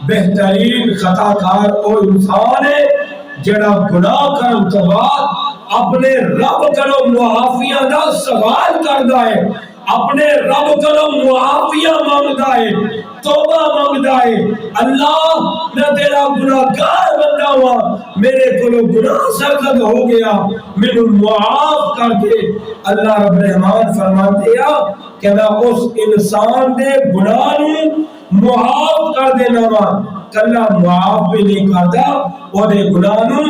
بہترین خطا کار او انسان ہے جڑا گناہ کرن تو بعد اپنے رب کرو معافیاں دا سوال کردا ہے، اپنے رب کرو معافیاں مانگدا ہے، توبہ مانگدا ہے، اللہ میں تیرا گناہگار بندہ ہوں، میرے کولو گناہ سرزد ہو گیا، مینوں معاف کر دے۔ اللہ رب الرحمن فرماتے ہیں کہ میں اس انسان دے گناہ نوں معاف کر دینا وا، کلا معاف بھی نہیں کردا، او دے گناہ نوں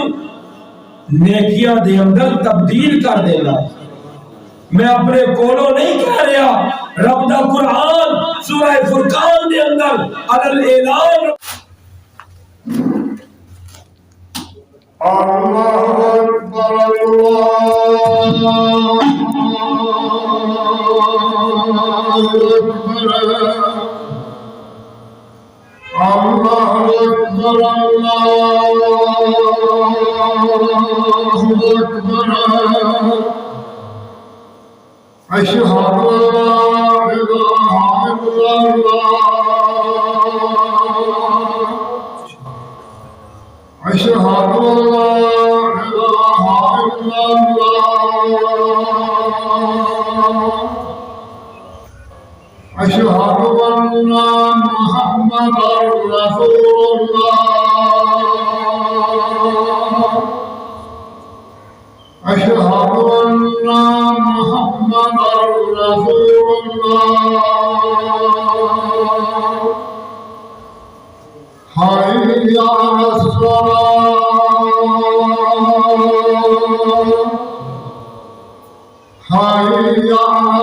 نیکیاں دے اندر تبدیل کر دینا۔ میں اپنے کولو نہیں کہہ رہا، رب دا قرآن سورہ فرقان دے اندر عدل اعلان اللہ اکبر اللہ اکبر اللہ اکبر اللہ اکبر اشہد ان لا الہ الا اللہ اشہد ان لا الہ الا اللہ اشہد ان محمدا رسول اللہ اشہد ان محمدا رسول اللہ حی علی الصلاۃ حی علی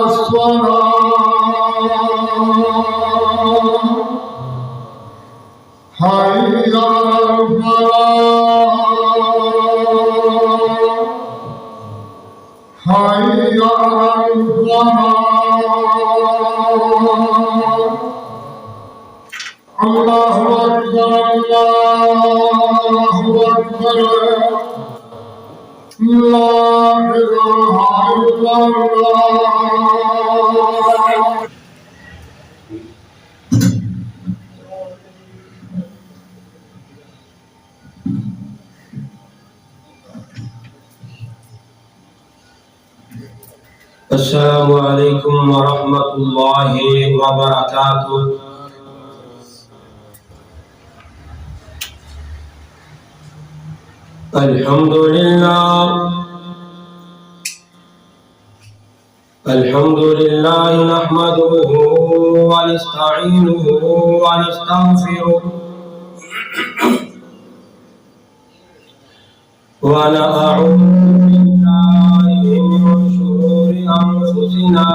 الصلاۃ حی علی الفلاح حی علی الفلاح اللہ اکبر اللہ اکبر لا الہ الا اللہ۔ السلام علیکم ورحمۃ اللہ وبرکاتہ۔ الحمد للہ نحمده ونستعینه ونستغفره ونعوذ باللہ من شرور انفسنا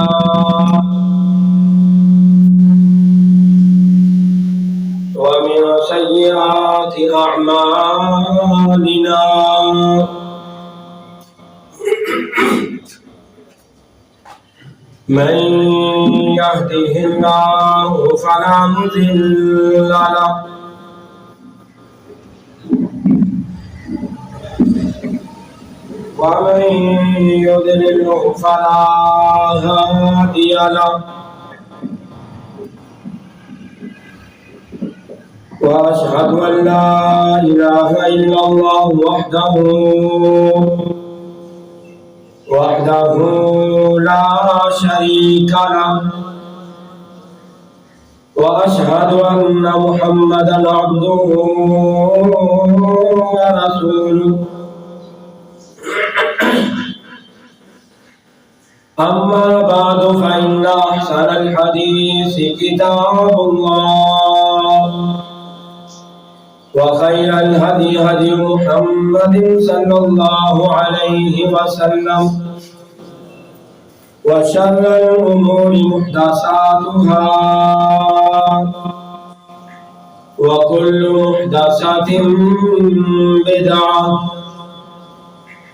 ومن سیئات اعمالنا من يهده الله فلا مضل له ومن يضلله فلا هادي له وأشهد أن لا إله إلا الله وحده لا شريك له وأشهد أن محمدا عبده ورسوله أما بعد فإن أحسن الحديث كتاب الله وخير الهدي هدي محمد صلى الله عليه وسلم وشر الأمور محدثاتها وكل محدثة بدعة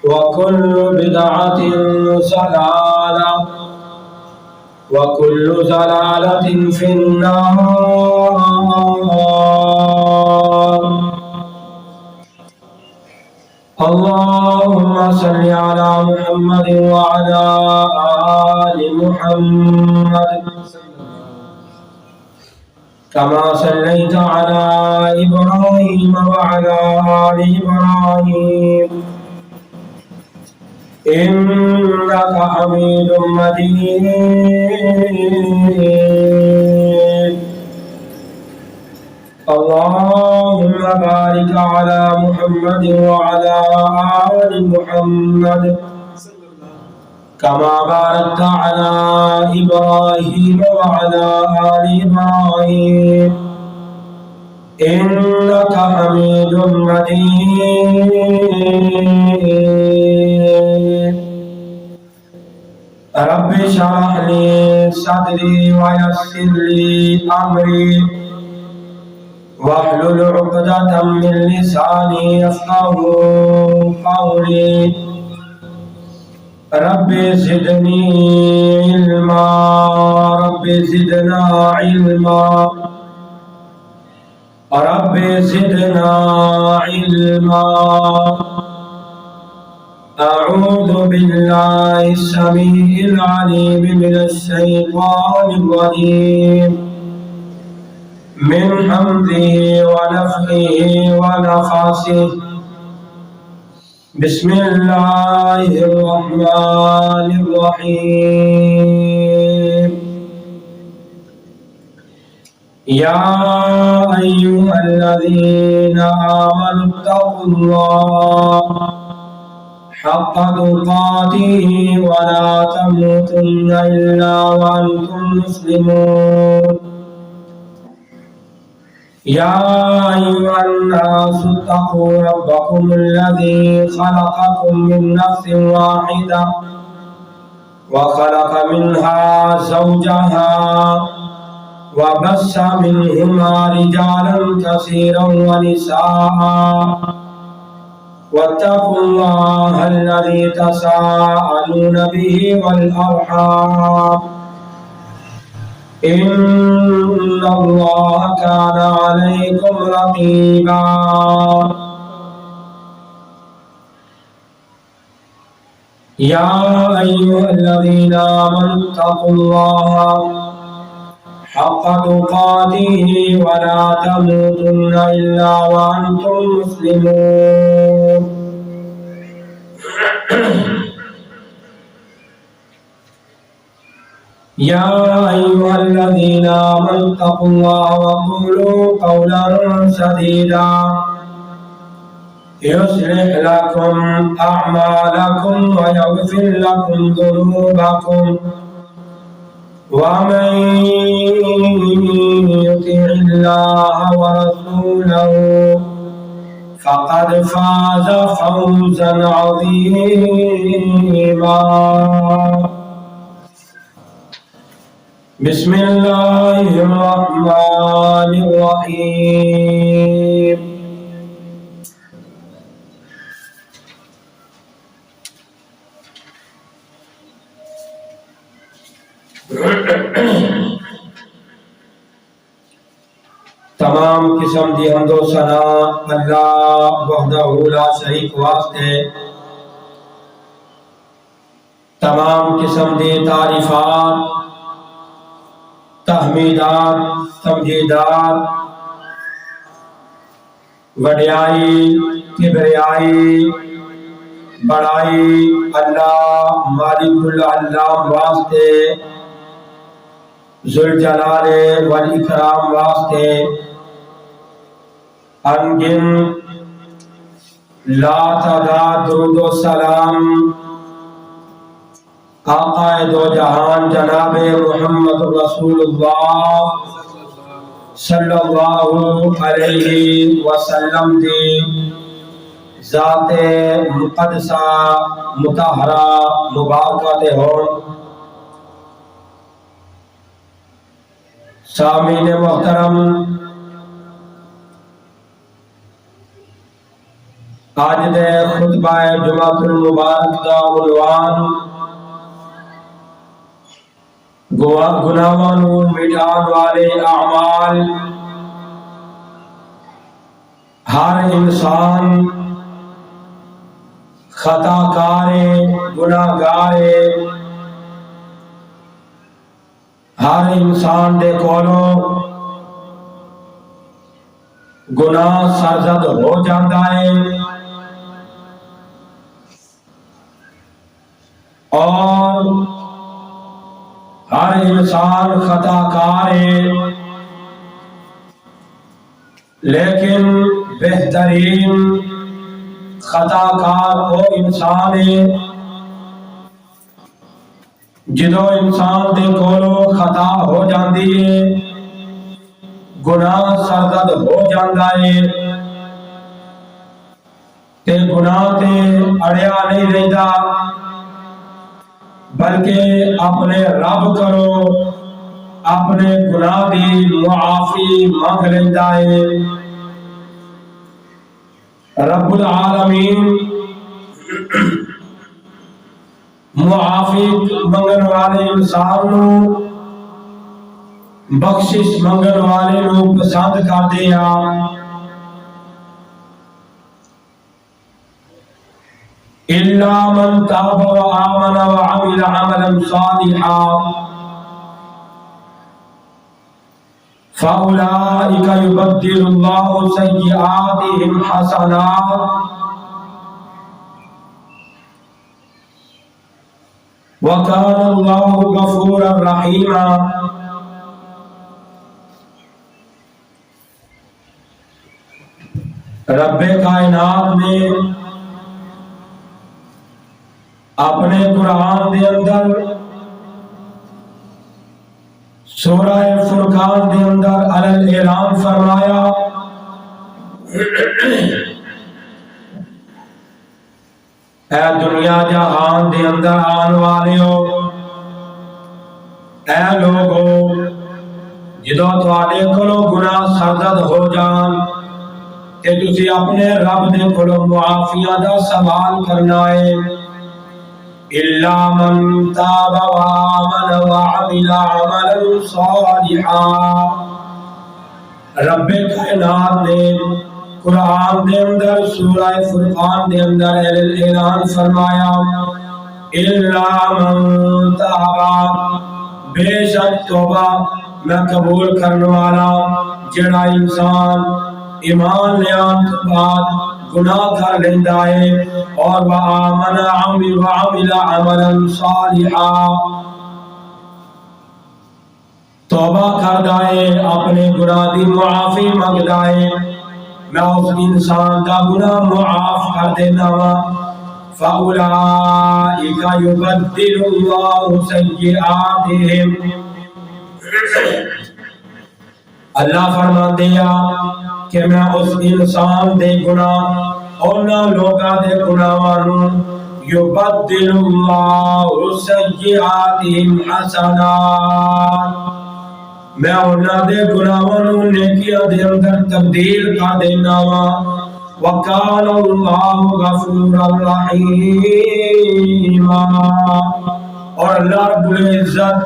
وكل بدعة ضلالة وكل ضلالة في النار۔ اللهم صل على محمد وعلى آل محمد كما صليت على إبراهيم وعلى آل إبراهيم إنك حميد مجيد. اللهم بارك على محمد وعلى آل محمد كما باركت على إبراهيم وعلى آل إبراهيم إنك حميد مجيد. رب اشرح لي صدري ويسر لي أمري واحلل عقدة من لساني يفقهوا قولي. رب زدني علما، رب زدنا علما، رب زدنا علما. أعوذ بالله السميع العليم من الشيطان الرجيم من حمده ونفخه ونفاسه. بسم الله الرحمن الرحيم. يا أيها الذين آمنوا اتقوا الله حق تقاته ولا تموتن إلا وأنتم مسلمون. يا أيها الناس اتقوا ربكم الذي خلقكم من نفس واحدة وخلق منها زوجها وبث منهما رجالا كثيرا ونساء واتقوا الله الذي تساءلون به والأرحام إن الله كان عليكم رقيبا. يا أيها الذين آمنوا اتقوا الله حق تقاته ولا تموتن إلا وأنتم مسلمون. يا أيها الذين آمنوا اتقوا الله وقولوا قولا سديدا يصلح لكم أعمالكم ويغفر لكم ذنوبكم ومن يطع الله ورسوله فقد فاز فوزا عظيما. بسم الله الرحمن الرحيم. تمام قسم دی حمد و ثنا اللہ وحدہ لا شریک واسطے. تمام قسم دی تعریفات، تحمیدات، تمجیدات، وڈیائی، کبریائی، بڑائی اللہ مالک العلام واسطے، ذوالجلال والاکرام واسطے. انگن لا تعداد درود و سلام آقا دو جہان جناب محمد رسول اللہ صلی اللہ علیہ وسلم دی ذات مقدسہ مطہرہ مبارکہ دے ہون. سامعین محترم، آج دے خطبہ جمعۃ المبارک دا عنوان گناہاں نوں مٹان والے اعمال. ہر انسان خطا کار ہے، گناہ گار ہے. ہر انسان دے کولوں گناہ سرزد ہو جاتا ہے اور ہر انسان خطا کار ہے، لیکن بہترین خطا کار وہ انسان ہے جدو انسان دے کولو خطا ہو جاندی ہے، گناہ سرزد ہو جاتا ہے تے گناہ تے اڑیا نہیں رہتا، بلکہ اپنے رب کرو اپنے گناہ دی معافی مانگ لیتا ہے۔ رب العالمین معافی منگن والے انسان نو بخشش منگن والے نو پسند کر دیا۔ إِلَّا مَنْ تَابَ وَآمَنَ وَعَمِلَ عَمَلًا صَالِحًا فَأُولَئِكَ يُبَدِّلُ اللَّهُ سَيِّئَاتِهِمْ حَسَنَاتٍ وَكَانَ اللَّهُ غَفُورًا رَحِيمًا۔ رب کائنات نے اپنے قرآن دے اندر سورہ فرقان دے اندر اعلان فرمایا اے دنیا جہان دے اندر آن والے ہو، اے لوگو جدو تواڈے کولو گناہ سرزد ہو جان تے تسی اپنے رب دے کولو معافیاں دا سوال کرنا ہے۔ إِلَّا مَنْ تَابَ وَآمَنَ وَعَمِلَ عَمَلًا صَالِحًا۔ رب کائنات نے قرآن دے اندر سورہ فرقان دے اندر اعلان فرمایا إِلَّا مَنْ تَابَ، بے شک توبہ میں قبول کرنے والا جڑا انسان ایمان لے آن کے بعد گناہ کر لیندہ ہے اور وَآمَنَ وَعَمِلَ عَمَلًا صَالِحًا، توبہ کردہ ہے اپنے گناہ دی معافی مانگدا ہے، میں اس انسان دا گناہ معاف کر دینا وا۔ فَأُولَئِكَ يُبَدِّلُ اللَّهُ سَيِّئَاتِهِمْ، اللہ فرما دیا کہ میں اس انسان دے گناہ اونا لوگا دے گناہانو یبدل اللہ سیئاتہم حسنات، میں اونا دے گناہانو نیکیاں دے اندر تبدیل کر دینا وا۔ وَقَالَ اللَّهُ غَفُورًا رَحِيمًا، اور اللہ رب العزت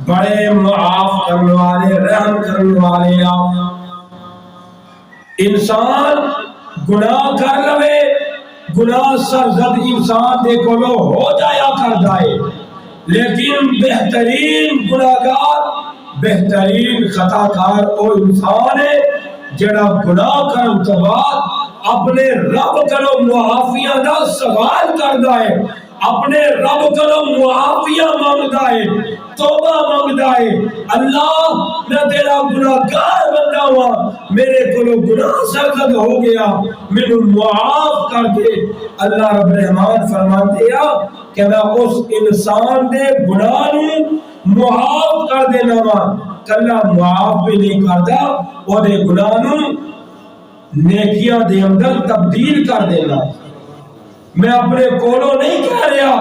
بڑے معاف کرنے والے رحم کرنے والے آپ۔ انسان گناہ کر لوے، گناہ سرزد انسان دے کولو ہو جایا کرتا ہے، لیکن بہترین گناہگار بہترین خطا کار او انسان ہے جڑا گناہ کرن تو بعد اپنے رب کلو معافیاں دا سوال کردا ہے، اپنے رب کلو معافیاں مانگدا ہے، توبہ مانگدا ہے، اللہ میں تیرا گناہگار بندہ ہوا، میرے کلو گناہ سرزد ہو گیا، مجھے معاف کر دے۔ اللہ رب الرحمن فرماتے ہیں کہ میں اس انسان دے گناہ نو معاف کر دینا وا، کلا معاف بھی نہیں کردا، وہ دے گناہ نو نیکیاں دے اندر تبدیل کر دینا۔ میں اپنے کولو نہیں کہہ رہا،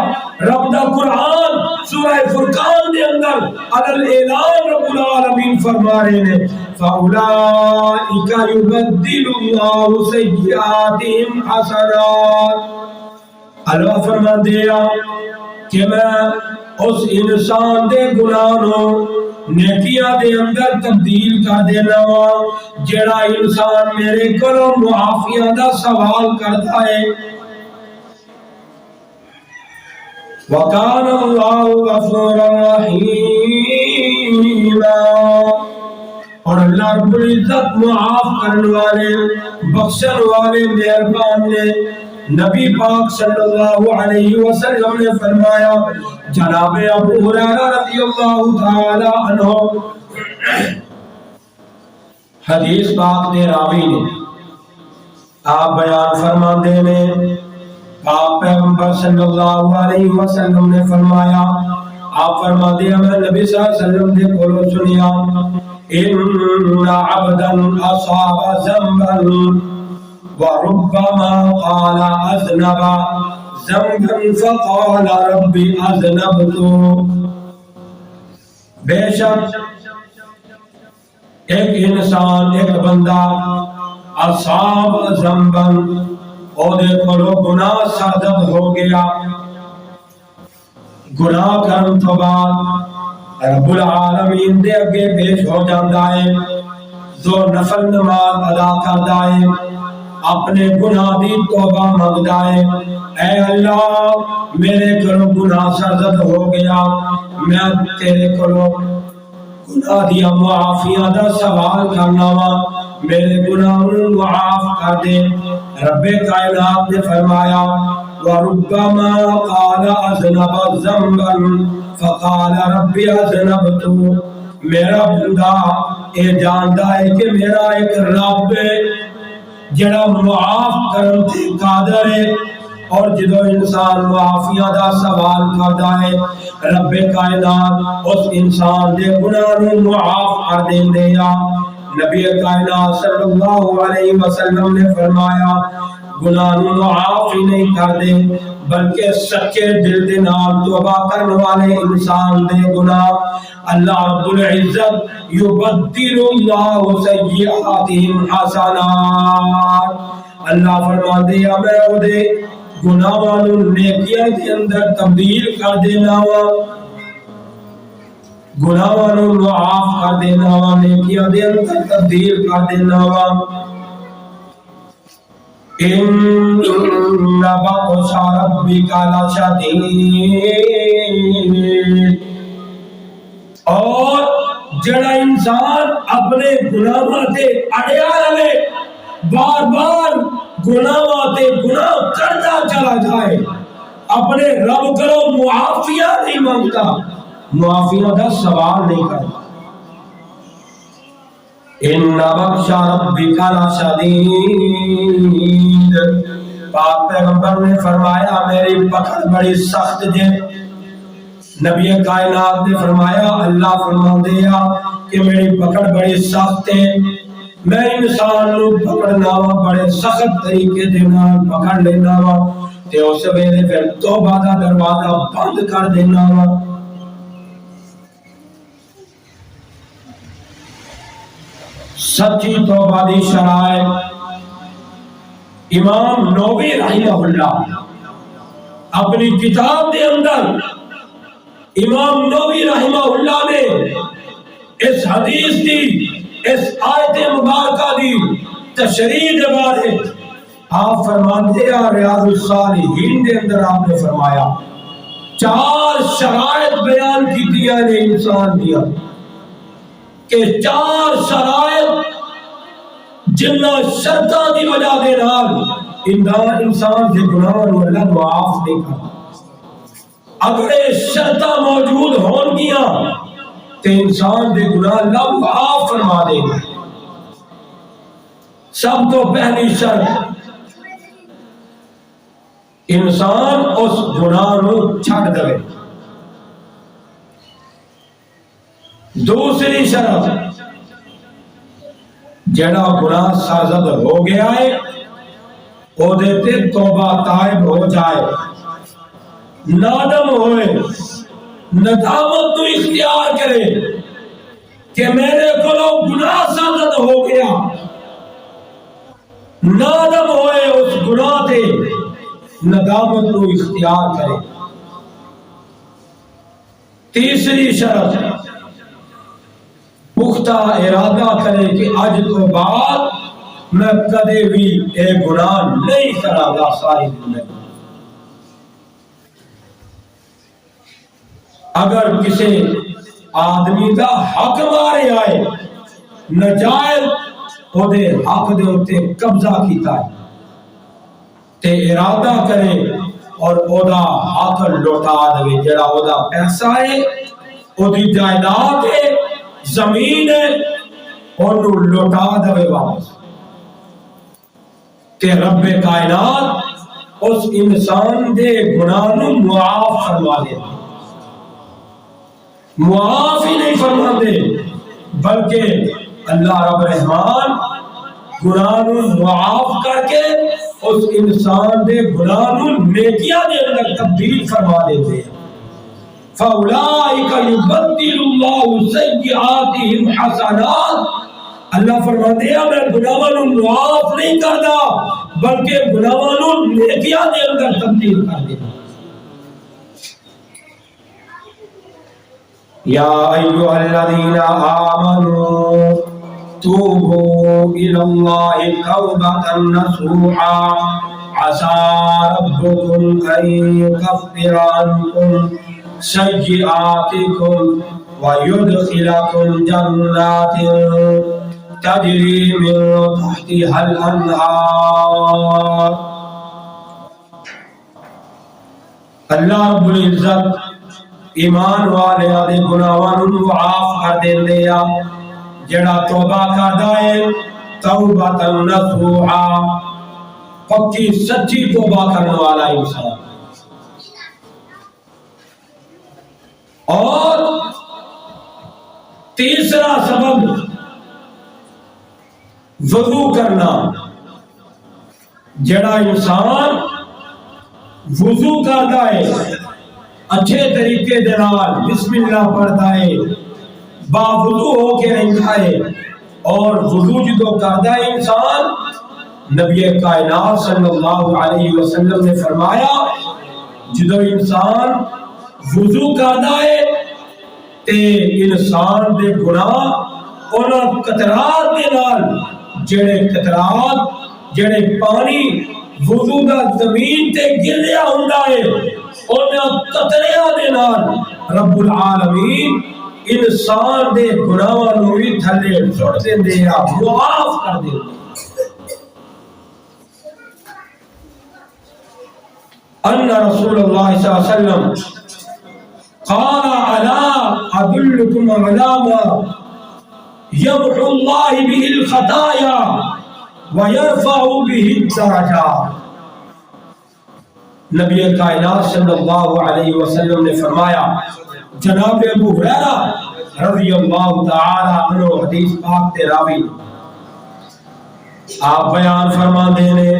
رب دا قرآن سورہ فرقان دے اندر اعلان رب العالمین فرما رہے ہیں فَأُولَئِكَ يُبَدِّلُ اللَّهُ سَيِّئَاتِهِمْ حَسَنَاتٍ، اللہ فرما دیا کہ میں اس انسان دے گناہ نو نیکیاں دے اندر تبدیل کر دینا وا، جڑا انسان میرے کولو معافیاں دا سوال کرتا ہے۔ وَكَانَ اللَّهُ غَفُورًا رَحِيمًا، اور اللہ رب العزت معاف کرنے والے بخشن والے مہربان نے نبی پاک صلی اللہ علیہ وسلم نے فرمایا جناب ابو ہریرہ رضی اللہ تعالی عنہ حدیث پاک دے راوی نے آپ بیان فرماندے نے آپ پیغمبر صلی اللہ علیہ وسلم نے فرمایا آپ فرماتے ہیں میں نبی صلی اللہ علیہ وسلم نے کولو سنیا ان عبدا اصاب ذنبا وربما قال اذنب ذنبا فقال رب اذنبت بے شک ایک انسان ایک بندہ اصاب ذنبا اور کولو گناہ صادق ہو گیا گناہ کرن تو بعد رب العالمین دے اگے پیش ہو جاندا ہے جو نفل نماز ادا کردا ہے اپنے گناہ دی توبہ منگدا ہے اے اللہ میرے کولوں گناہ سرزد ہو گیا میں تیرے کولوں گناہ دیا معافیاں دا سوال کرنا وا میرے گناہ معاف کر دے رب کائنات نے فرمایا وَرُبَّمَا قَالَ أَذْنَبَ ذَنْبًا فَقَالَ رَبِّ أَذْنَبْتُ میرا بندہ اے جاندا ہے کہ میرا ایک رب جڑا معاف کرن تے قادر ہے اور جدو انسان معافیاں دا سوال کردا ہے رب کائنات اس انسان دے گناہ نوں معاف کر دیندے یا نبی کائنات صلی اللہ علیہ وسلم نے فرمایا گناہ نوں معاف ہی نہیں کر دے بلکہ سچے دل دے نال توبہ کرنے والے انسان دے گناہ اللہ رب العزت یبدل اللہ سیئاتہم حسنات اللہ فرماندے یا میں او دے گناہاں نوں نیکیاں دے اندر تبدیل کر دینا وا گناہاں نوں معاف کر دینا وا نیکیاں دے اندر تبدیل کر دینا وا ان بطش ربک لشدید اور جڑا انسان اپنے گناہاں تے اڑیا رہے بار بار گناہاں تے گناہ کرتا چلا جائے اپنے رب کرو معافیہ نہیں مانگتا معافیہ کا سوال نہیں کرتا ان بطش ربک لشدید پاک پیغمبر نے فرمایا میری پکڑ بڑی سخت جے نبی کائنات نے فرمایا اللہ فرماندے یا کہ میری پکڑ بڑی سخت ہے میں انسان نو پکڑنا وا بڑے سخت طریقے دے نال پکڑ لینا وا تے اس ویلے پھر توبہ دا دروازہ بند کر دینا وا سچی توبہ دی شرائط امام نووی رحمہ اللہ اپنی کتاب دے اندر امام نووی رحمہ اللہ نے اس حدیث دی اس آیت مبارکہ دی تشریح دے بارے آپ فرماتے ہیں ریاض الصالحین دے اندر آپ نے فرمایا 4 شرائط بیان کی دیا نے انسان دیا کہ 4 شرائط جنہ شرطاں دی وجہ دے نال انسان دے گناہ نوں اللہ معاف نہیں کرتا اگر یہ شرطاں موجود ہون گیاں تے انسان دے گناہ اللہ معاف فرما دے گا سب تو پہلی شرط انسان اس گناہ نوں چھڈ دے دوسری شرط جڑا گناہ سرزد ہو گیا ہے او دیتے توبہ تائب ہو جائے نادم ہوئے ندامت تو اختیار کرے کہ میرے کلو گناہ سرزد ہو گیا نادم ہوئے اس گناہ تے ندامت تو اختیار کرے تیسری شرط پختہ ارادہ کرے کہ آج تو بعد میں کدے بھی اے گناہ نہیں کرا گا ساری زندگی اگر کسی آدمی کا حق مارے آئے نجائز اودے حق دے اوتے قبضہ کیتا ہے تے ارادہ کرے اور اودا حق لوٹا دے، جڑا اودا پیسہ ہے، اودی جائیداد ہے، زمین ہے، اونوں لوٹا دے واپس۔ کہ رب کائنات اس انسان دے گناہ نو معاف فرما دے، معاف ہی نہیں فرما دے بلکہ اللہ رب رحمان گناہ نو معاف کر کے اس انسان دے گناہ نو نیکیاں دے اندر تبدیل فرما دیتے ہیں۔ فَأُولَئِكَ يُبَدِّلُ اللَّهُ سَيِّئَاتِهِمْ حَسَنَاتٍ، اللہ فرماتے ہیں میں گناہوں نو معاف نہیں کرتا بلکہ گناہوں نو نیکیاں دے اندر تبدیل کر دیتا۔ یا ایھا الذین آمنوا توبوا الی اللہ توبۃ نصوحا عسى ربكم ان يكفر عنكم سیئاتکم ويدخلكم جنات تجری من تحتها الانہار۔ اللہ رب العزت ایمان والے دے گناہاں نو معاف کر دیندے آ جڑا توبہ کردا ہے، توبۃ نصوحا، پکی سچی توبہ کرنے والا انسان۔ اور تیسرا سبب وضو کرنا، جڑا انسان وضو کرتا ہے، اچھے طریقے دے نال بسم اللہ پڑھتا ہے، باوضو ہو کے رہتا ہے، اور وضو جدو کرتا ہے انسان، نبی کائنات صلی اللہ علیہ وسلم نے فرمایا جدو انسان وضو کرتا ہے تے انسان دے گناہ انہاں قطرات دے نال، جڑے پانی وضو دا زمین تے گریا ہوندا ہے، انہاں قطریاں دے نال رب العالمین انسان دے گناہاں نو بھی تھلے سٹ دیندے آ، معاف کر دیندے۔ ان رسول اللہ صلی اللہ علیہ وسلم قال الا ادلکم علی ما یمحو اللہ به الخطایا ویرفع به الدرجات۔ نبی کائنات صلی اللہ علیہ وسلم نے فرمایا، جناب ابو ہریرہ رضی اللہ تعالی عنہ حدیث پاک تے راوی، آپ بیان فرما دینے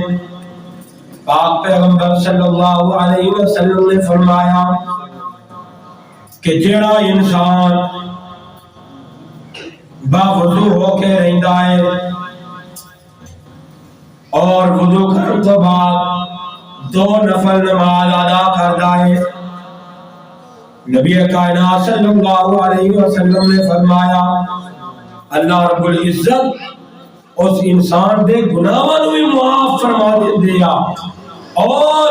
پاک پیغمبر صلی اللہ علیہ وسلم نے فرمایا کہ جڑا انسان باوضو ہو کے رہندا ہے اور وضو کرنے تو بعد 2 نفل نماز ادا کرتا ہے، نبی کائنات صلی اللہ علیہ وسلم نے فرمایا اللہ رب العزت اس انسان دے گناہاں نو بھی معاف فرما دیندے آ اور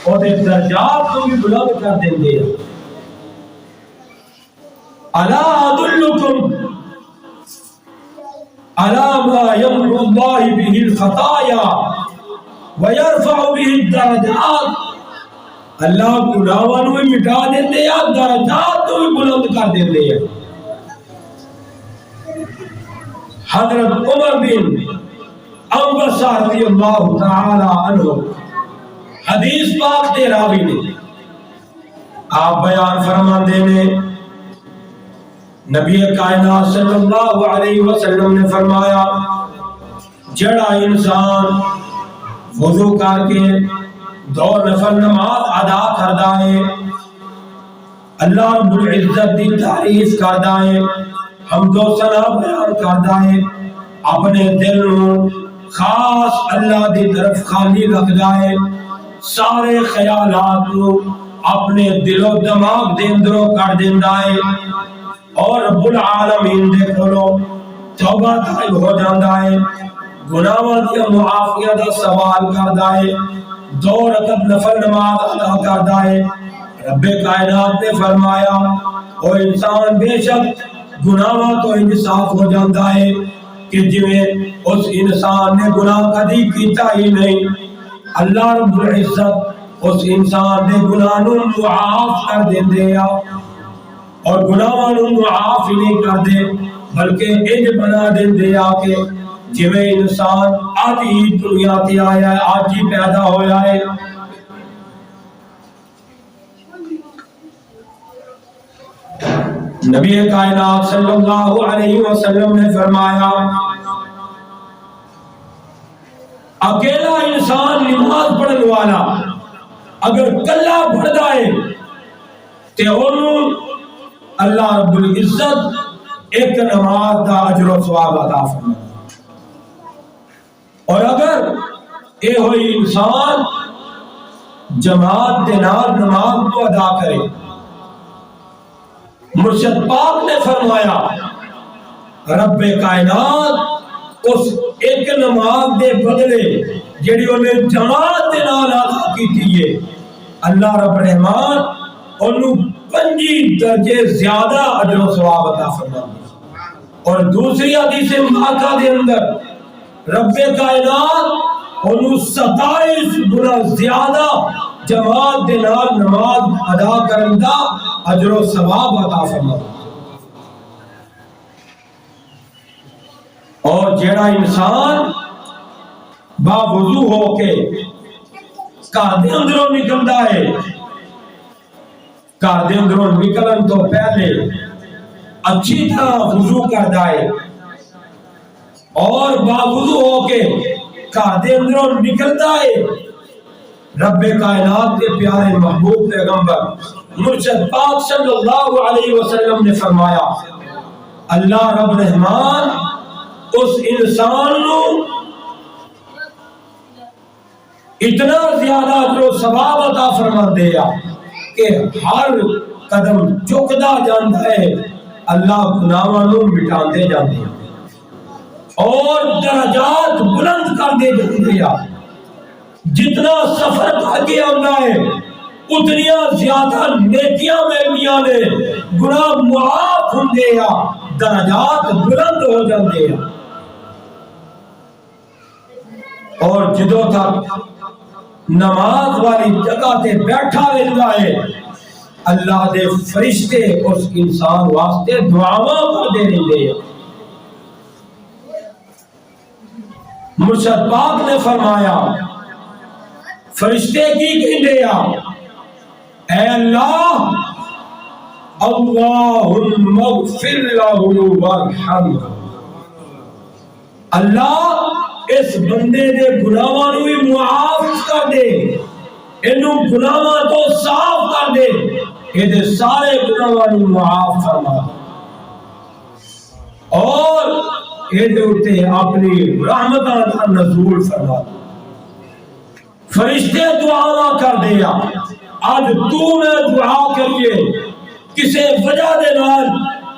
اودے درجات کو بھی بلند کر دیندے آ۔ الا ادلکم علی ما یمحو اللہ به الخطایا ویرفع به الدرجات، اللہ گناہاں نو بھی مٹا دیندے آ، درجات کو بھی بلند کر دیندے آ۔ حضرت عمر بن عنبس رضی اللہ تعالی عنہ حدیث پاک دے راوی نے آپ بیان فرماندے نے نبی کائنات صلی اللہ علیہ وسلم نے فرمایا جڑا انسان وضو کر کے 2 نفل نماز ادا کردا ہے، اللہ رب العزت دی تعریف کردا ہے، حمد و ثنا بیان کردا ہے، اپنے دل نو خاص اللہ دی طرف خالی رکھدا ہے، سارے خیالات کو اپنے دل و دماغ دے اندروں کر دیندا ہے، اور رب العالمین دے کولوں توبہ طلب ہو جاندا ہے، گناہاں دی معافیت دا سوال کردا ہے، 2 رکعت نفل نماز ادا کردا ہے۔ رب کائنات نے فرمایا او انسان بے شک گناہاں تو انصاف ہو جاتا ہے کہ جویں اس انسان نے گناہ کدی کیتا ہی نہیں، اللہ رب العزت اس انسان دے گناہ نو معاف کر دیندے آ، اور گناہاں نو معاف ہی نہیں کر دے بلکہ انج بنا دیندے آ کہ جویں انسان آج ہی دنیا تے آیا ہے، آج ہی پیدا ہویا ہے۔ نبی کائنات صلی اللہ علیہ وسلم نے فرمایا اکیلا انسان نماز پڑھنے والا اگر کلا پڑھتا ہے تو انہوں اللہ رب العزت ایک نماز دا اجر و ثواب عطا فرمائے، اور اگر یہ ہوئی انسان جماعت دے نال نماز کو ادا کرے، مرشد پاک نے فرمایا رب کائنات اس ایک نماز دے بدلے جڑی انہیں جماعت دے نال ادا کیتی ہے، اللہ رب الرحمان انہوں 5 درجے زیادہ اجر و ثواب عطا فرمائے۔ اور دوسری حدیث مبارکہ دے اندر رب کائنات انہوں 27 گنا زیادہ جماعت دے نال نماز ادا کرن دا اجر و ثواب عطا فرمائے۔ اور جیڑا انسان باوضو ہو کے گھر دے اندروں نکلدا ہے، گھر دے اندروں نکلن تو پہلے اچھی طرح وضو کردا ہے، اور باوضو ہو کے گھر دے اندروں نکلدا ہے، رب کائنات کے پیارے محبوب پیغمبر مرشد پاک صلی اللہ علیہ وسلم نے فرمایا اللہ رب الرحمان اس انسان نو اتنا زیادہ اجر و ثواب عطا فرما دیا کہ ہر قدم چکدا جاندا ہے اللہ گناہاں نو مٹاندے جاندے ہیں اور درجات بلند کر دے جاندے ہیں۔ جتنا سفر کر کے آندا ہے اتنیاں زیادہ نیکیاں ملدیاں نے، گناہ معاف ہوندے ہیں، درجات بلند ہو جاندے ہیں۔ اور جدوں تک نماز والی جگہ تے بیٹھا رہتا ہے اللہ دے فرشتے اس انسان واسطے دعاواں کردے رہندے ہیں۔ مرشد پاک نے فرمایا فرشتے کی کہندے ہیں اے اللہ اللہم اغفر لہ وارحمہ، اللہ اس بندے دے گناہاں نو بھی معاف کر دے، انہوں گناہاں تو صاف کر دے، یہ دے سارے گناہاں نو معاف فرما، اور یہ دے اتے اپنی رحمتاں دا نزول فرما۔ فرشتے دعاواں کر دیا آج تو میں دعا کریے کسے وجہ دے نال،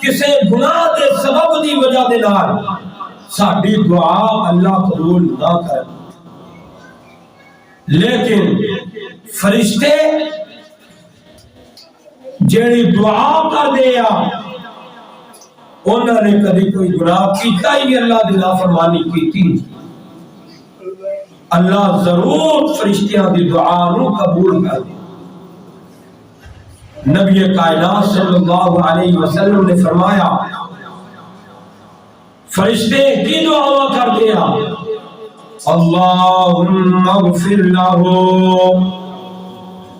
کسے گناہ دے سبب دی وجہ دے نال ساڈی دعا اللہ قبول نہ کر، لیکن فرشتے جیڑی دعا کر دیا انہوں نے کبھی کوئی گناہ کیتا ہی اللہ دی نافرمانی کیتی، اللہ ضرور فرشتیاں دی دعا نو قبول کر دے۔ نبی کائنات صلی اللہ علیہ وسلم نے فرمایا فرشتے کی دعا کر دیا اللہم اغفر لہ،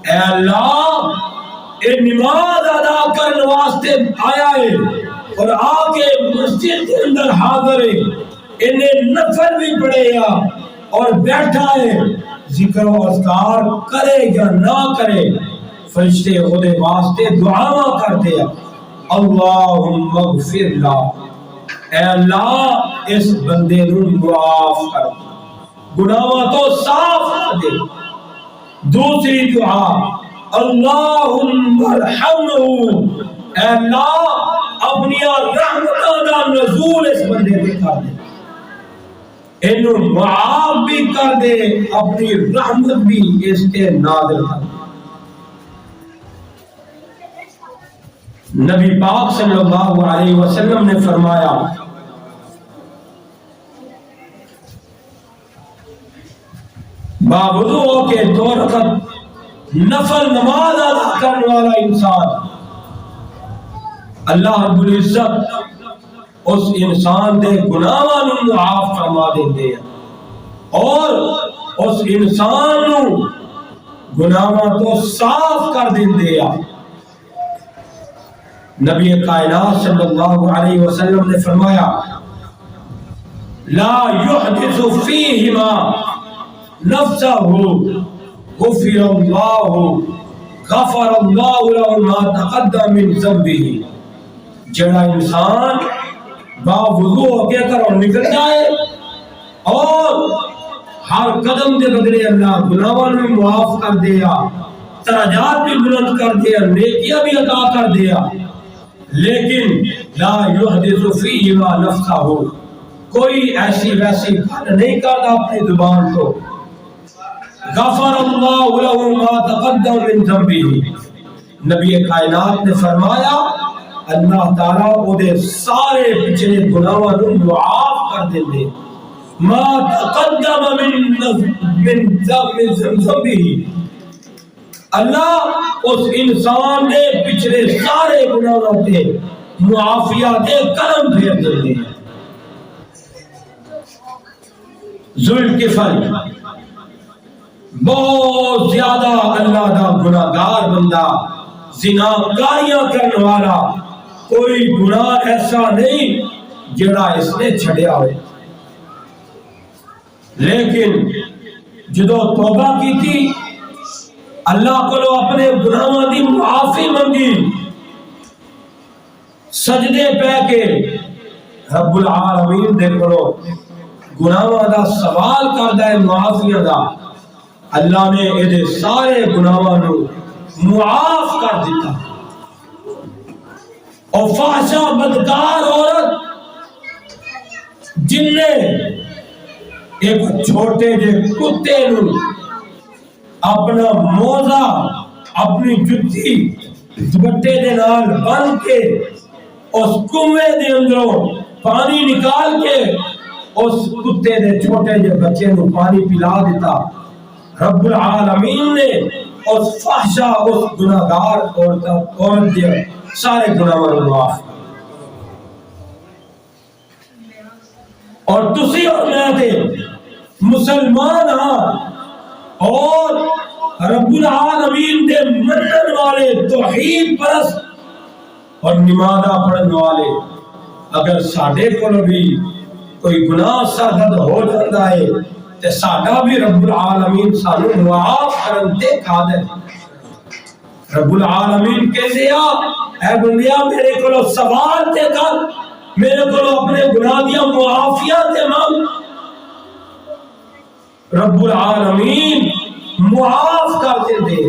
اے اللہ اے نماز ادا کرنے واسطے آیا ہے اور آکے مسجد کے اندر حاضر ہے، انہیں نفل بھی پڑھے گا اور بیٹھا ہے، ذکر و اذکار کرے یا نہ کرے، فرشتے خود واسطے دعاواں کرتے ہیں اللہم اغفر لہ، اے اللہ اس بندے نو معاف کر دے، گناہاں تو صاف کر دے۔ دوسری دعا اللہم ارحمہ، اے اللہ اپنی رحمتاں دا نزول اس بندے پہ کر دے، انہوں معاف بھی کر دے، اپنی رحمت بھی اس کے نازل کر دے۔ نبی پاک صلی اللہ علیہ وسلم نے فرمایا باوضو ہو کے 2 رکعت نفل نماز ادا کرنے والا انسان اللہ رب العزت اس انسان دے گناہاں نوں معاف فرما دیندے ہیں اور اس انسان نوں گناہاں تو صاف کر دیندے ہیں۔ نبی کائنات صلی اللہ علیہ وسلم نے فرمایا لا يحدث فیہما نفسہ غفر اللہ له ما تقدم من ذنبہ۔ جڑا انسان باوضو ہو کے گھروں نکل جائے اور ہر قدم دے بدلے اللہ گناہاں بھی معاف کر دیا، درجات بھی بلند کر دیا، نیکیاں بھی عطا کر دیا، لیکن لا یحدث فیہما نفسہ، کوئی ایسی ویسی بات نہیں کرتا اپنی زبان کو، غفر اللہ له ما تقدم من ذنبہ۔ نبی کائنات نے فرمایا اللہ تعالیٰ وہ دے سارے پچھلے گناہاں نوں معاف کر دیندے، ما تقدم من ذنبہ، اللہ اس انسان دے پچھلے سارے گناہاں تے معافیات کرم پھیر دیندے۔ ذوالکفل بہت زیادہ اللہ دا گناہگار بندہ، زناکاریاں کرنے والا، کوئی گناہ ایسا نہیں جڑا اس نے چھڑیا ہوئے، لیکن جدو توبہ کی تھی اللہ کو اپنے گناہاں دی معافی منگی، سجدے پہ کے رب العالمین دے کرو گناہاں دا سوال کردہ ہے معافیاں دا، اللہ نے یہ سارے گناہاں نو معاف کر دیتا۔ اور فحشا بدکار عورت جن نے ایک چھوٹے جے کتے نو اپنا موزہ اپنی جتی دوپٹے دے نال بن کے اس کنویں دے اندروں پانی نکال کے اس کتے دے چھوٹے جے بچے نو پانی پلا دیتا، رب العالمین نے اس فحشا اس گناہگار عورت دے سارے گناہاں نوں معاف۔ اور تسی اور میں تے مسلمان ہاں اور رب العالمین دے منن والے، توحید پرست اور نمازاں پڑھن والے، اگر ساڈے کول بھی کوئی گناہ سرزد ہو جاتا ہے تے ساڈا بھی رب العالمین سانو معاف کرن تے قادر۔ رب العالمین کہتے ہیں اے بندیا میرے کو سوال تے کر، میرے کو اپنے گناہ دیا معافیات مانگ، رب العالمین معاف کر دے۔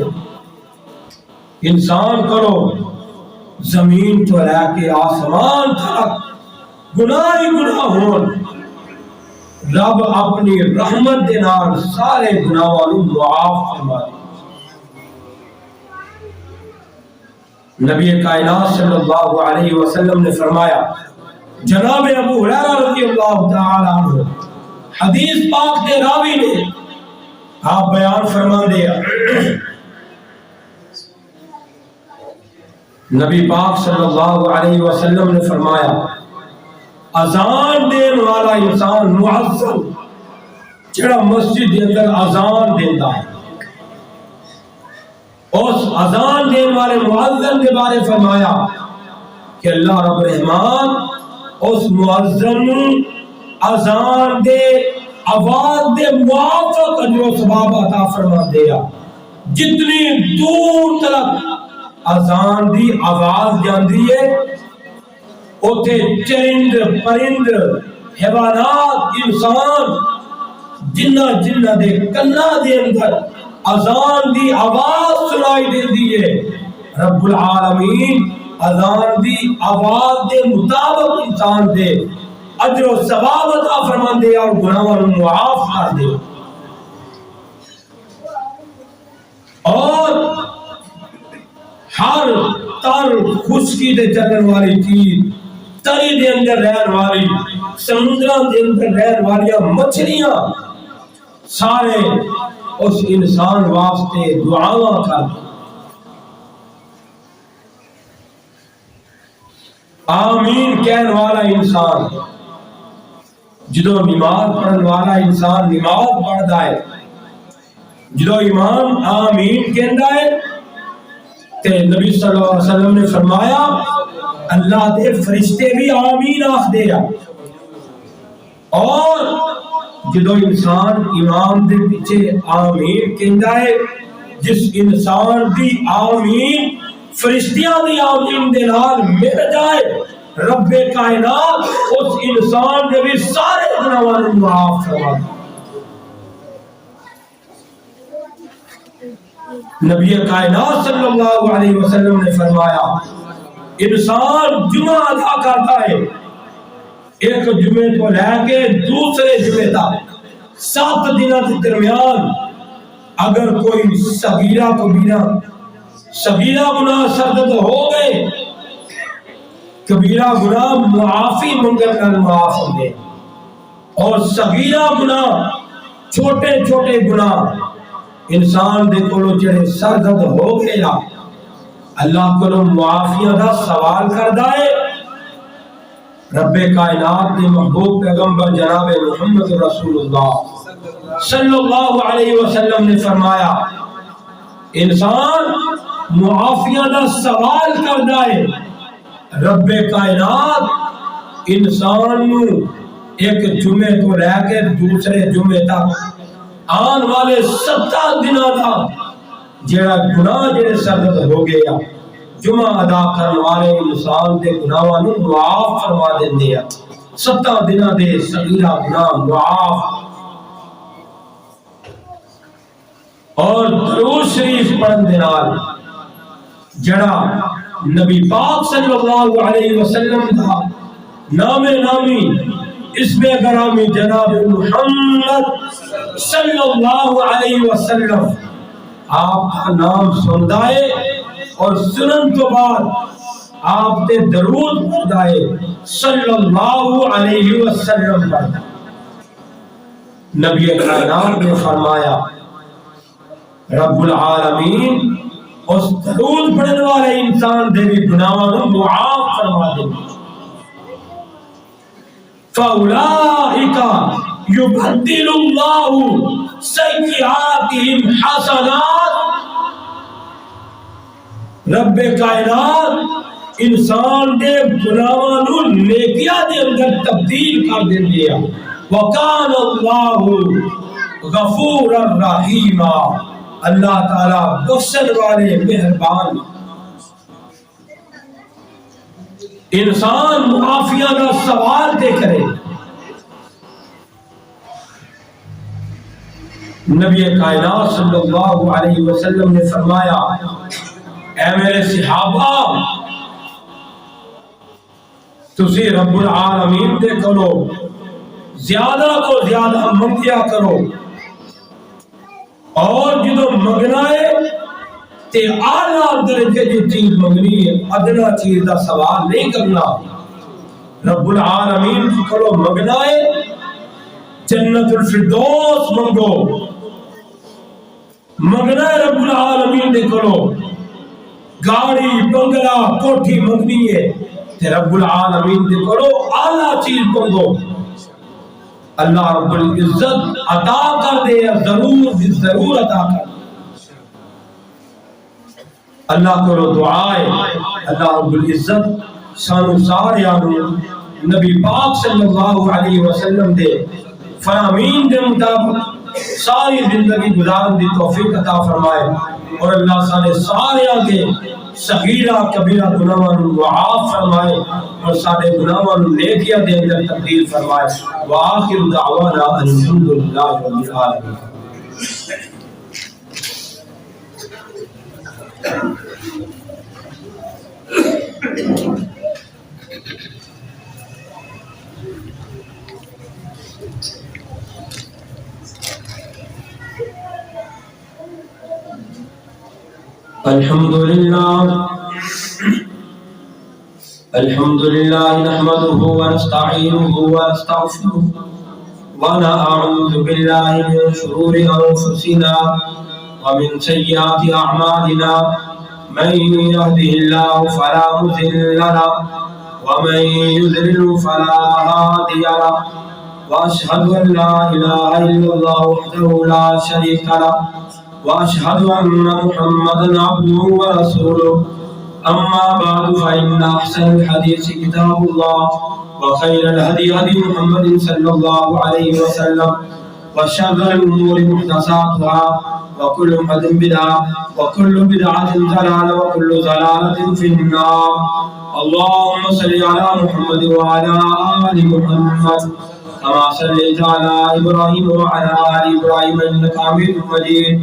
انسان کرو زمین تو لے کے آسمان تک گناہ ہی گناہ ہون، رب اپنی رحمت دے نال سارے گناہاں نوں معاف فرما دے۔ نبی کائنات صلی اللہ علیہ وسلم نے فرمایا، جناب ابو ہریرہ رضی اللہ تعالی عنہ حدیث پاک دے راوی نے آپ بیان فرما دیا، نبی پاک صلی اللہ علیہ وسلم نے فرمایا اذان دین والا انسان معذب جڑا مسجد کے اندر اذان دیتا ہے، اس اذان دین والے مؤذن کے بارے فرمایا کہ اللہ رب الرحمان اس مؤذن اذان دے آواز دے موافق اجر و ثواب عطا فرما دیا، جتنی دور تک اذان دی آواز جاندی ہے اوتھے چرند پرند حیوانات انسان جنہ جنہ دے کنا دے اندر اذان دی آواز سنائی دیندی ہے، رب العالمین اذان دی آواز دے مطابق انسان دے اجر و ثواب عطا فرما دے اور گناہاں نوں معاف کر دے۔ اور ہر تر خشکی دے چلن والی چیز، تری دے اندر رہن والی، سمندران دے اندر رہن والی مچھلیاں سارے اس انسان واسطے دعاواں کر آمین کہن والا انسان، جدو نماز پڑھن والا انسان نماز پڑھدا ہے، جدو امام آمین کہندا ہے تے نبی صلی اللہ علیہ وسلم نے فرمایا اللہ دے فرشتے بھی آمین آکھدے ہیں۔ اور جدو انسان امام دے پیچھے آمین کہندا ہے، جس انسان دی آمین فرشتیاں دی آمین دے نال مل جائے، رب کائنات اس انسان دے بھی سارے گناہاں نوں معاف فرما دے۔ نبی کائنات صلی اللہ علیہ وسلم نے فرمایا انسان جمعہ ادا کرتا ہے، ایک جمعے کو لے کے دوسرے جمعے تک 7 دنوں کے درمیان اگر کوئی صغیرہ کبیرہ گناہ سرزد ہو گئے، کبیرہ گناہ معافی منگل کر معاف ہوں گے، اور صغیرہ گناہ چھوٹے چھوٹے گناہ انسان دے کولو جڑے سرزد ہو گئے اللہ کولو معافیاں دا سوال کردا ہے۔ رب کائنات کے محبوب پیغمبر جناب محمد رسول اللہ صلی اللہ علیہ وسلم نے فرمایا انسان معافیاں دا سوال کردا ہے، رب کائنات انسان نو ایک جمعے کو لے کے دوسرے جمعے تک آن والے 7 دنوں دا جڑا گناہ جڑے سرزد ہو گیا جمعہ ادا کرنے والے انسان دے گناہاں نوں معاف فرما دیندے ہیں، 7 دنوں دے صغیرہ گناہ معاف۔ اور درود شریف پڑھن دے نال جڑا نبی پاک صلی اللہ علیہ وسلم دا نام نامی اسم گرامی جناب محمد صلی اللہ علیہ وسلم آپ کا نام سندا ہے اور سنن تو بعد آپ تے درود پڑھدا ہے صلی اللہ علیہ وسلم پر۔ نبی کائنات نے فرمایا رب العالمین اس درود پڑھنے والے انسان دے بھی گناہاں نوں معاف فرما دے گا۔ فَأُولَٰئِكَ يُبَدِّلُ اللَّهُ سَيِّئَاتِهِمْ حَسَنَاتٍ، رب کائنات انسان دے گناہاں نوں نیکیاں دے اندر تبدیل کر دیندے ہیں۔ وَكَانَ اللَّهُ غَفُورًا رَحِيمًا، اللہ تعالیٰ بخشن والے مہربان۔ انسان معافیہ کا سوال دے کرے، نبی کائنات صلی اللہ علیہ وسلم نے فرمایا اے میرے صحابہ تسی رب العالمین دے کرو زیادہ تو زیادہ منگیا کرو، اور جدو منگنا ہے تے اعلیٰ درجے کی چیز منگنی ہے، ادنا چیز دا سوال نہیں کرنا۔ رب العالمین کی کرو منگنا ہے جنت الفردوس منگو، منگنا ہے رب العالمین دے کرو گاڑی بنگلہ کوٹھی منگنی ہے تے رب العالمین دے کرو اعلیٰ چیز منگو، اللہ رب العزت عطا کر دے، ضرور عطا کر دے۔ اللہ کو دعا ہے اللہ رب العزت سانو سارے نبی پاک صلی اللہ علیہ وسلم دے فرامین دے مطابق ساری زندگی گزارن دی توفیق عطا فرمائے، اور اللہ سارے آگے صغیرہ کبیرہ گناہاں نوں معاف فرمائے اور سارے گناہاں نوں نیکیاں دے اندر تبدیل فرمائے۔ وآخر دعوانا الحمدللہ رب العالمین۔ الحمدللہ الحمد لله نحمده ونستعينه ونستغفره ونعوذ بالله من شرور أنفسنا ومن سيئات أعمالنا من يهده الله فلا مضل له ومن يضلل فلا هادي له وأشهد أن لا إله إلا الله وحده لا شريك له وأشهد أن محمدا عبده ورسوله أما بعد فإن أحسن الحديث كتاب الله وخير الهدي هدي محمد صلى الله عليه وسلم وشر الأمور محدثاتها وكل محدث بدعة وكل بدعة ضلالة وكل ضلالة في النار. اللهم صل على محمد وعلى آل محمد كما صليت على إبراهيم وعلى آل إبراهيم إنك حميد مجيد.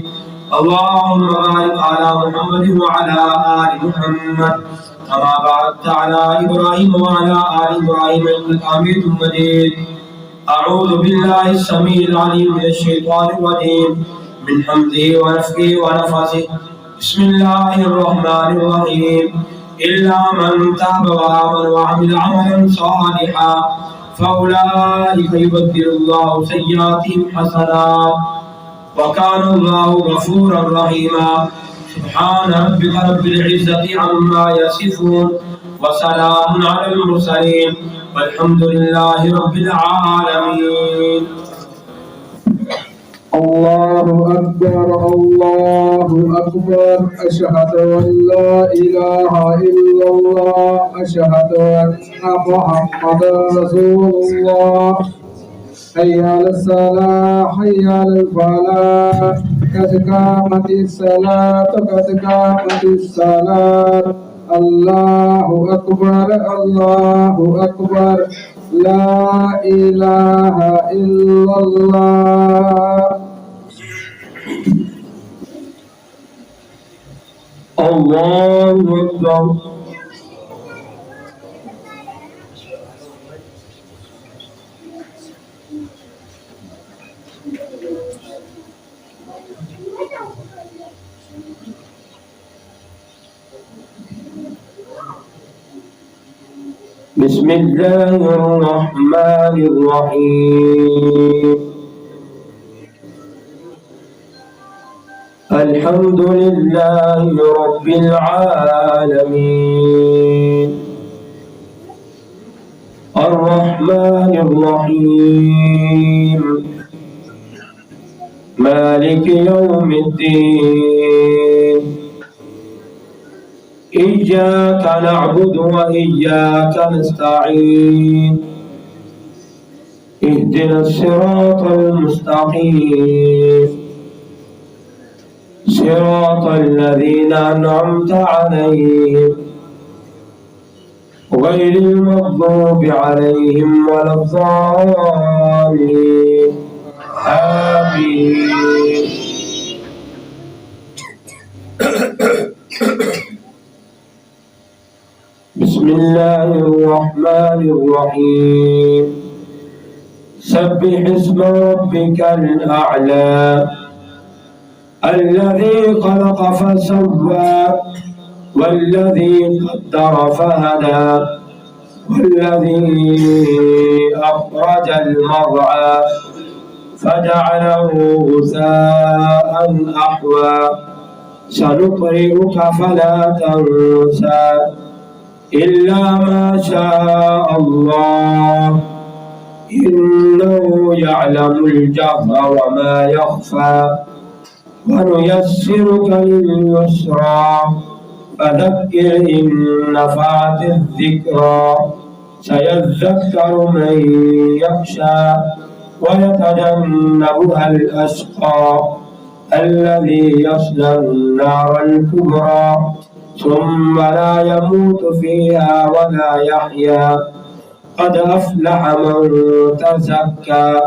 اللهم بارك على محمد وعلى آل محمد كما باركت على إبراهيم وعلى آل إبراهيم إنك حميد مجيد. أعوذ بالله السميع العليم من الشيطان الرجيم من حمده ونفخه ونفثه. بسم الله الرحمن الرحيم. إلا من تاب وآمن وعمل عملا صالحا فأولئك يبدل الله سيئاتهم حسنات وكان الله غفورا رحيما. سبحان ربك رب العزة عما يصفون وسلام على المرسلين والحمد لله رب العالمين. الله أكبر الله أكبر أشهد أن لا إله إلا الله أشهد أن محمدا رسول الله. حي على الصلاة حي على الفلاح قد قامت الصلاة قد قامت الصلاة. الله أكبر الله أكبر لا إله إلا الله. الله أكبر. بسم الله الرحمن الرحيم. الحمد لله رب العالمين الرحمن الرحيم مالك يوم الدين. إياك نعبد وإياك نستعين. اهدنا الصراط المستقيم صراط الذين أنعمت عليهم غير المغضوب عليهم ولا الضالين. آمين. بسم الله الرحمن الرحيم. سبح اسم ربك الأعلى الذي خلق فسوى والذي قدر فهدى والذي أخرج المرعى فجعله غثاء أحوى. سنقرئك فلا تنسى إلا ما شاء الله إنه يعلم الجهر وما يخفى. ونيسرك لليسرى فذكر إن نفعت الذكرى. سيذكر من يخشى ويتجنبها الأشقى الذي يصلى النار الكبرى ثم لا يموت فيها ولا يحيا. قد أفلح من تزكى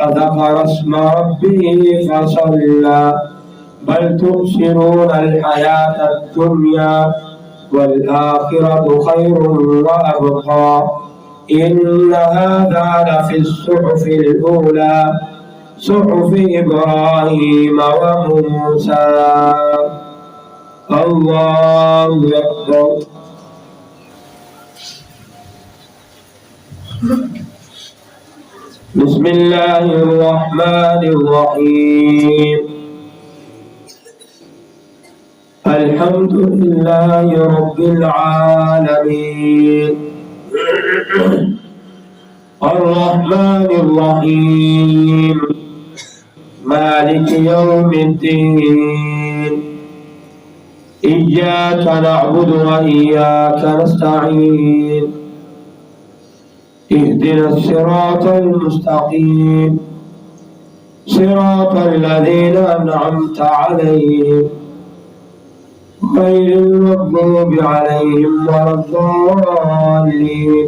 وذكر اسم ربه فصلى. بل تؤثرون الحياة الدنيا والآخرة خير وأبقى. إن هذا لفي الصحف الأولى صحف إبراهيم وموسى. الله أكبر. بسم الله الرحمن الرحيم الحمد لله رب العالمين الرحمن الرحيم مالك يوم الدين إياك نعبد وإياك نستعين اهدنا الصراط المستقيم صراط الذين أنعمت عليهم غير المغضوب عليهم ولا الضالين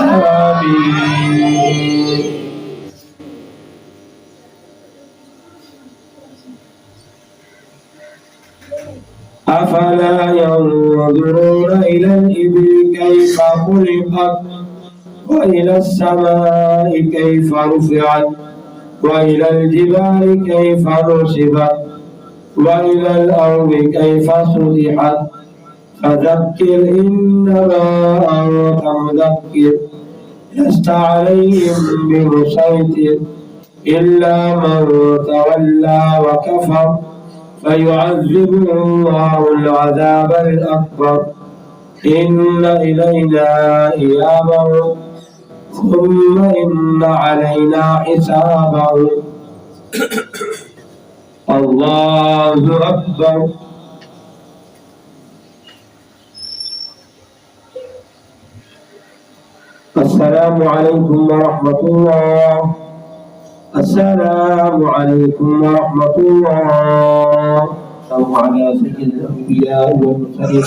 آمين. أفلا ينظرون إلى الإبل كيف خلقت وإلى السماء كيف رفعت وإلى الجبال كيف نصبت وإلى الأرض كيف سطحت فذكر إنما أنت مذكر لست عليهم بمسيطر إلا من تولى وكفر فيعذبه الله العذاب الأكبر إن إلينا إيابهم ثم إن علينا حسابهم الله أكبر. السلام عليكم ورحمة الله. السلام عليكم ورحمة الله. صلوا على سيد الأنبياء والمرسلين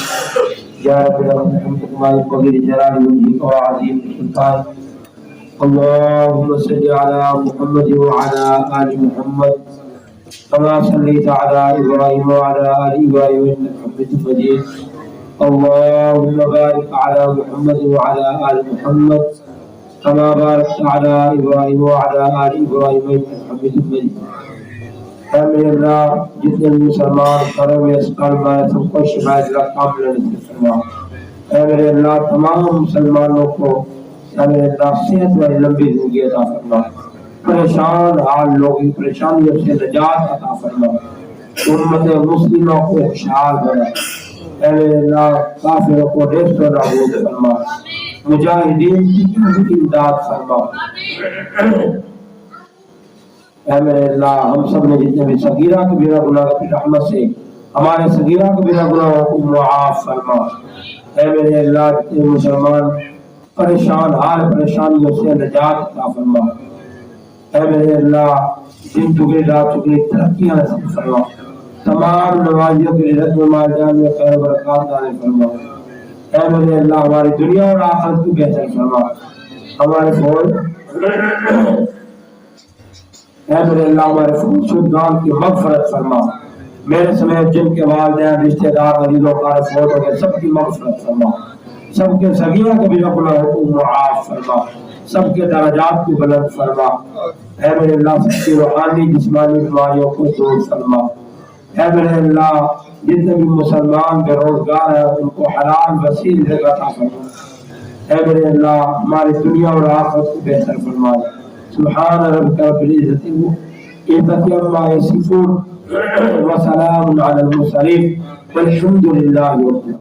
يا رب العالمين كما ينبغي لجلال وجهك وعظيم سلطانك. اللهم صل على محمد وعلى آل محمد كما صليت على إبراهيم وعلى آل إبراهيم إنك حميد مجيد. اللهم بارك على محمد وعلى آل محمد كما باركت على إبراهيم وعلى آل إبراهيم إنك حميد مجيد. اے میرے اللہ جتنے بھی مسلمان کرم میں اسکال میں سب کو شفایت کا کامل نصیب فرما. اے میرے اللہ تمام مسلمانوں کو اے میرے اللہ صحت و لمبی زندگی عطا فرما. پریشان حال لوگوں کی پریشانیوں سے نجات عطا فرما. امت مسلمہ کو خوشحال بنا. اے میرے اللہ کافروں کو ریست و نابود فرما. مجاہدین کی امداد فرما. اے میرے اللہ ہم سب نے جتنے بھی صغیرہ کبیرہ گناہ کی رحمت سے ہمارے صغیرہ کبیرہ گناہوں کو معاف فرما. اے میرے اللہ جتنے مسلمان پریشان حال پریشانیوں سے نجات عطا فرما. اے میرے اللہ دن چکے رات چکے ترقیاں نصیب فرما. تمام نمازیوں کے رزق میں مال جان میں خیر و برکات عطا فرما. اے میرے اللہ ہماری دنیا اور آخرت کو بہتر فرما. ہمارے فوج اے میرے اللہ ہمارے فوج شدگان کی مغفرت فرما. میرے سمیت جن کے والدین رشتہ دار عزیز و اقارب فوت ہو گئے سب کی مغفرت فرما. سب کے صغیرہ کبیرہ گناہوں کو معاف فرما. سب کے درجات کو بلند فرما. اے میرے اللہ سب کی روحانی جسمانی بیماریوں کو دور فرما. اے میرے اللہ جتنے بھی مسلمان بے روزگار ہیں ان کو حلال وسیع رزق عطا فرما. اے میرے اللہ ہماری دنیا اور آخرت کو بہتر فرما. سبحان ربک رب العزت عما یصفون وسلام علی المرسلین والحمد للہ رب العالمین.